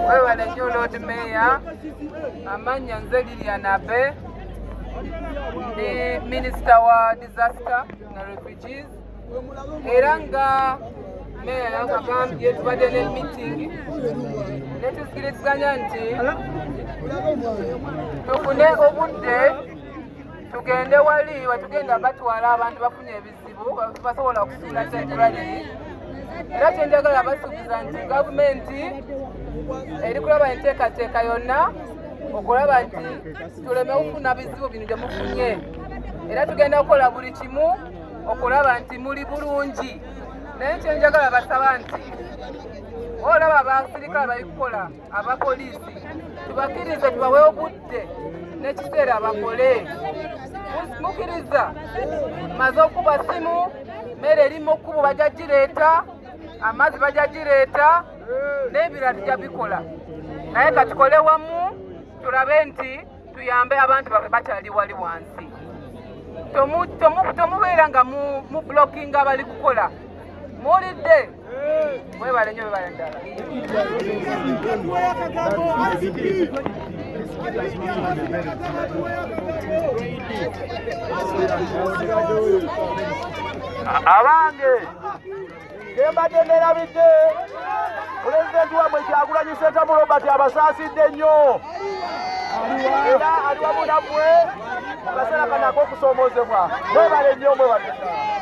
webale nnyo Lord Mayor amanya nze Lilian Abe ndi Minister wa Disaster na Refugees era nga Mayor yakagambye tubadde ne meeting netuzikiriziganya nti tufune obudde tugende wali watugenda batwala abantu bafunye ebizibu basobola okusuula temporary era kyenjagala basuubiza nti gavumenti eri kulaba enteekateeka yonna okulaba nti tuleme kufuna bizibu bino bye mufunye era tugenda kukola buli kimu okulaba nti muli bulungi naye kyenjagala basaba nti olaba abasirikale bali kukola abapoliisi tubakkirize tubawe obudde n'ekiseera bakole mukiriza maze okuba simu mmere eri mu kkubo bajja gireeta amazzi bajja gireeta n'ebirala tujja bikola naye katukole wamu tulabe nti tuyambe abantu babe bakyali wali wansi tomubeera nga mu blocking abali kukola muwulidde mwebale nnyo bebale ddala abange gembadde nerabidde pulezidenti wamwe Kyagulanyi Ssentamu Robert abasaasidde nnyo era ali wamu nammwe mu kaseera kano ak'okusoomozebwa mwebale nnyo mwebale ddala